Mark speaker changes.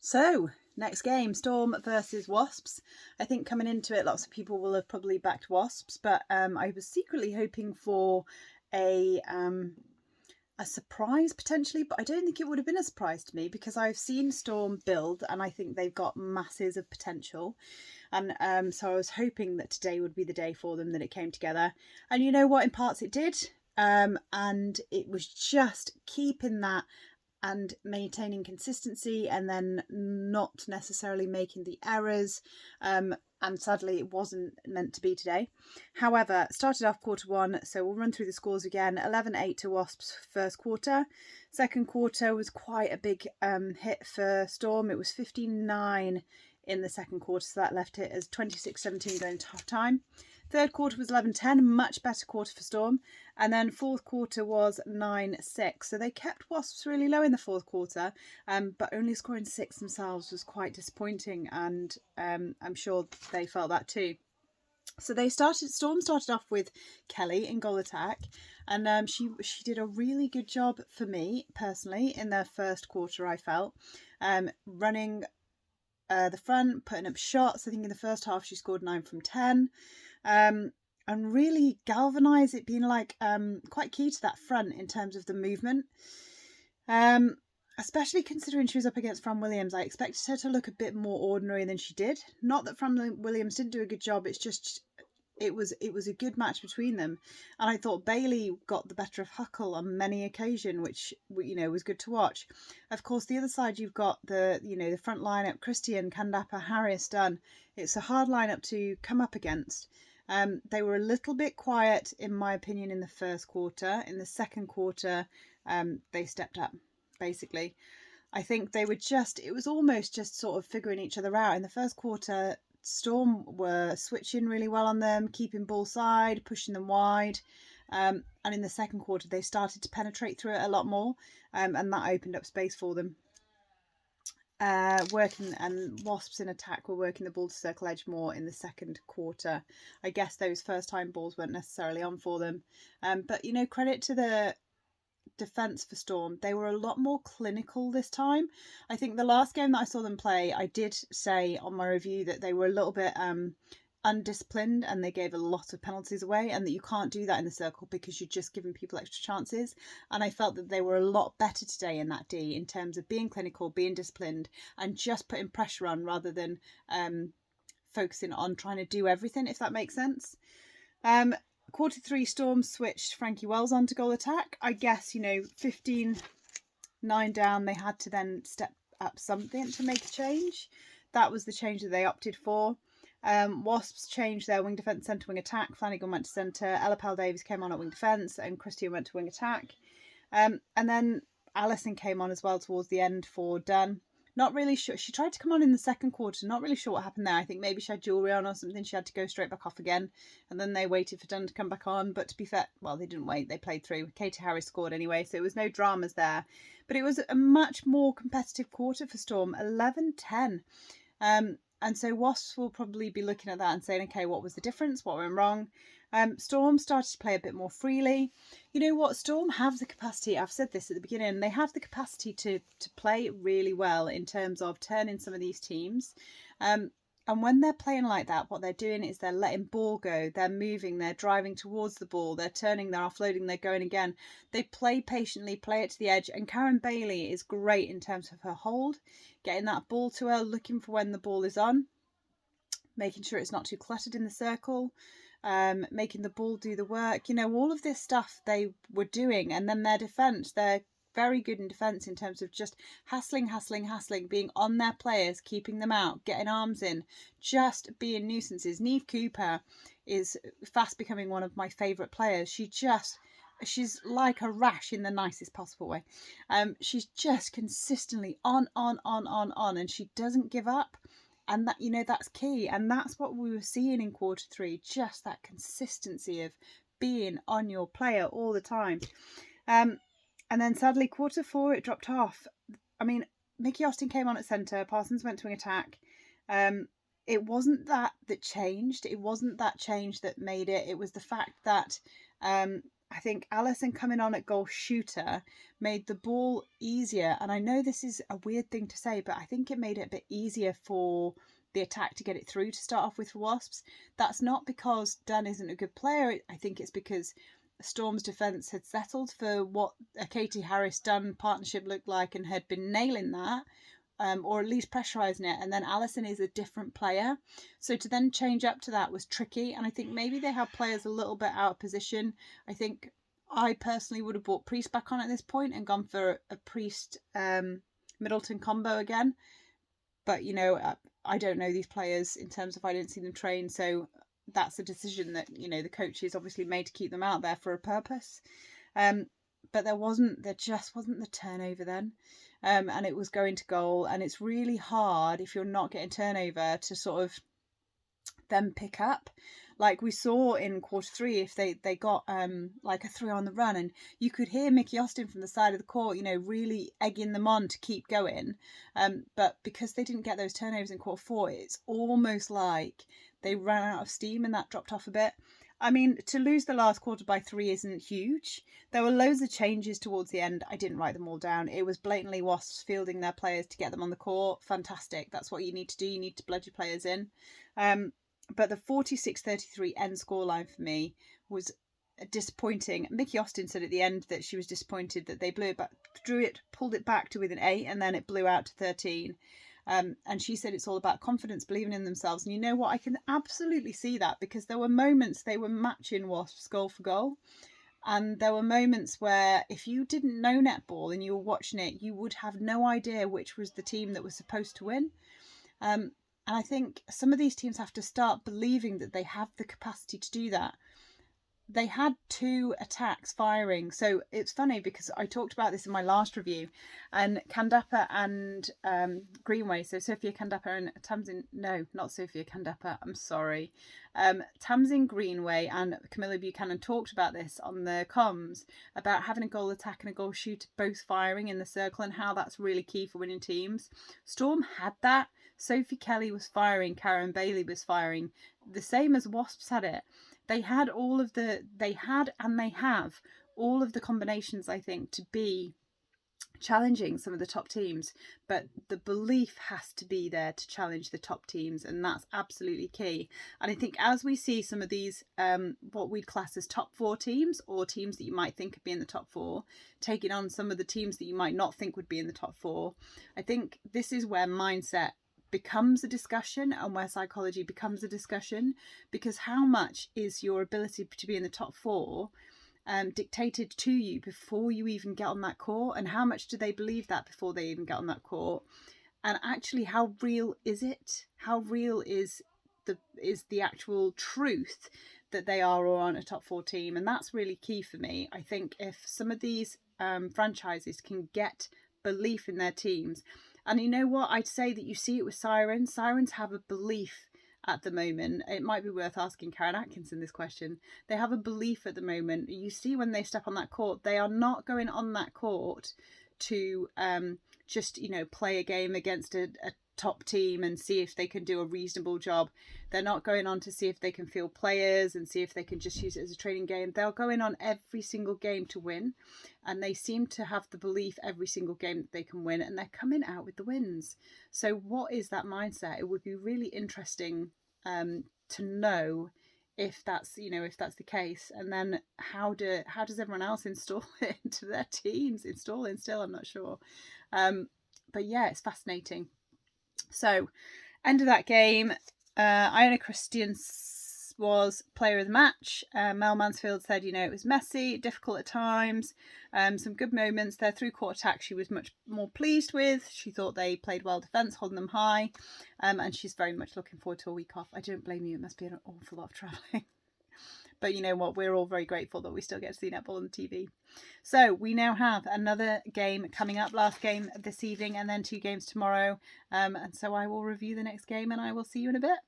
Speaker 1: So, next game, Storm versus Wasps. I think coming into it, lots of people will have probably backed Wasps, but I was secretly hoping for a surprise potentially, but I don't think it would have been a surprise to me because I've seen Storm build and I think they've got masses of potential. And so I was hoping that today would be the day for them, that it came together. And you know what, in parts it did. And it was just keeping that and maintaining consistency and then not necessarily making the errors. And sadly, it wasn't meant to be today. However, started off quarter one, so we'll run through the scores again. 11-8 to Wasps first quarter. Second quarter was quite a big hit for Storm. It was 15-9 in the second quarter, so that left it as 26-17 going to half time. Third quarter was 11-10, much better quarter for Storm. And then fourth quarter was 9-6. So they kept Wasps really low in the fourth quarter, but only scoring 6 themselves was quite disappointing. And I'm sure they felt that too. So Storm started off with Kelly in goal attack, and she did a really good job for me personally in their first quarter. I felt running the front, putting up shots. I think in the first half she scored 9 from 10. And really galvanise it, being like quite key to that front in terms of the movement. Especially considering she was up against Fran Williams, I expected her to look a bit more ordinary than she did. Not that Fran Williams didn't do a good job, it's just it was a good match between them. And I thought Bailey got the better of Huckle on many occasions, which was good to watch. Of course, the other side you've got the front lineup, Christian, Kandapa, Harris, Dunn. It's a hard lineup to come up against. They were a little bit quiet, in my opinion, in the first quarter. In the second quarter, they stepped up, basically. I think they were it was almost just sort of figuring each other out. In the first quarter, Storm were switching really well on them, keeping ball side, pushing them wide. And in the second quarter, they started to penetrate through it a lot more, and that opened up space for them. Working, and Wasps in attack were working the ball to circle edge more in the second quarter. I guess those first time balls weren't necessarily on for them, but credit to the defense for Storm. They were a lot more clinical this time. I think the last game that I saw them play, I did say on my review that they were a little bit undisciplined and they gave a lot of penalties away, and that you can't do that in the circle because you're just giving people extra chances. And I felt that they were a lot better today in that D in terms of being clinical, being disciplined, and just putting pressure on rather than focusing on trying to do everything, if that makes sense. Quarter three, Storm switched Frankie Wells on to goal attack. I guess 15-9 down, they had to then step up something to make a change. That was the change that they opted for. Wasps changed their wing defence centre wing attack. Flanagan went to centre. Ella Powell-Davies came on at wing defence, and Christian went to wing attack. And then Alison came on as well towards the end for Dunn. Not really sure. She tried to come on in the second quarter. Not really sure what happened there. I think maybe she had jewellery on or something. She had to go straight back off again. And then they waited for Dunn to come back on. But to be fair, well, they didn't wait. They played through. Katie Harris scored anyway, so it was no dramas there. But it was a much more competitive quarter for Storm, 11-10. And so Wasps will probably be looking at that and saying, okay, what was the difference? What went wrong? Storm started to play a bit more freely. You know what? Storm have the capacity. I've said this at the beginning. They have the capacity to play really well in terms of turning some of these teams. And when they're playing like that, what they're doing is they're letting ball go. They're moving. They're driving towards the ball. They're turning. They're offloading. They're going again. They play patiently, play it to the edge. And Karen Bailey is great in terms of her hold, getting that ball to her, looking for when the ball is on, making sure it's not too cluttered in the circle, making the ball do the work. All of this stuff they were doing. And then their defence, they're very good in defence in terms of just hassling, being on their players, keeping them out, getting arms in, just being nuisances. Neve Cooper is fast becoming one of my favourite players. She's like a rash in the nicest possible way. She's just consistently on, and she doesn't give up. And that, that's key. And that's what we were seeing in quarter three, just that consistency of being on your player all the time. And then sadly, quarter four, it dropped off. I mean, Mickey Austin came on at centre. Parsons went to wing attack. It wasn't that changed. It wasn't that change that made it. It was the fact that I think Alison coming on at goal shooter made the ball easier. And I know this is a weird thing to say, but I think it made it a bit easier for the attack to get it through to start off with for Wasps. That's not because Dan isn't a good player. I think it's because Storm's defence had settled for what a Katie Harris-Dunn partnership looked like and had been nailing that. Or at least pressurising it, and then Alison is a different player. So to then change up to that was tricky, and I think maybe they have players a little bit out of position. I think I personally would have brought Priest back on at this point and gone for a Priest Middleton combo again. But, you know, I don't know these players in terms of I didn't see them train, so that's a decision that, you know, the coaches obviously made to keep them out there for a purpose. But there just wasn't the turnover then. And it was going to goal, and it's really hard if you're not getting turnover to sort of then pick up. Like we saw in quarter 3, if they got like a 3 on the run, and you could hear Mickey Austin from the side of the court, you know, really egging them on to keep going. But because they didn't get those turnovers in quarter 4, it's almost like they ran out of steam and that dropped off a bit. I mean, to lose the last quarter by 3 isn't huge. There were loads of changes towards the end. I didn't write them all down. It was blatantly Wasps fielding their players to get them on the court. Fantastic. That's what you need to do. You need to blood your players in. But the 46-33 end scoreline for me was disappointing. Mickey Austin said at the end that she was disappointed that they blew it back, pulled it back to within 8, and then it blew out to 13. And she said it's all about confidence, believing in themselves. And you know what? I can absolutely see that, because there were moments they were matching Wasps goal for goal. And there were moments where if you didn't know netball and you were watching it, you would have no idea which was the team that was supposed to win. And I think some of these teams have to start believing that they have the capacity to do that. They had 2 attacks firing. So it's funny because I talked about this in my last review, and Kandapa and Greenway, so Sophia Kandapa and Tamsin, no, not Sophia Kandapa, I'm sorry. Tamsin Greenway and Camilla Buchanan talked about this on the comms, about having a goal attack and a goal shooter both firing in the circle and how that's really key for winning teams. Storm had that. Sophie Kelly was firing, Karen Bailey was firing, the same as Wasps had it. They have all of the combinations, I think, to be challenging some of the top teams, but the belief has to be there to challenge the top teams, and that's absolutely key. And I think as we see some of these what we'd class as top 4 teams, or teams that you might think would be in the top 4, taking on some of the teams that you might not think would be in the top 4, I think this is where mindset becomes a discussion and where psychology becomes a discussion, because how much is your ability to be in the top 4 dictated to you before you even get on that court, and how much do they believe that before they even get on that court, and actually how real is it? How real is the actual truth that they are or aren't a top 4 team? And that's really key for me. I think if some of these franchises can get belief in their teams. And you know what? I'd say that you see it with Sirens. Sirens have a belief at the moment. It might be worth asking Karen Atkinson this question. They have a belief at the moment. You see when they step on that court, they are not going on that court to just, you know, play a game against a top team and see if they can do a reasonable job. They're not going on to see if they can field players and see if they can just use it as a training game. They're going on every single game to win, and they seem to have the belief every single game that they can win, and they're coming out with the wins. So what is that mindset? It would be really interesting to know if that's the case, and then how does everyone else install it into their teams? Instill, I'm not sure. But yeah, it's fascinating. So, end of that game, Iona Christian was player of the match. Mel Mansfield said, you know, it was messy, difficult at times, some good moments. Their 3-quarter attack she was much more pleased with. She thought they played well defence, holding them high, and she's very much looking forward to a week off. I don't blame you, it must be an awful lot of travelling. But you know what, we're all very grateful that we still get to see netball on the TV. So we now have another game coming up, last game this evening, and then 2 games tomorrow. And so I will review the next game, and I will see you in a bit.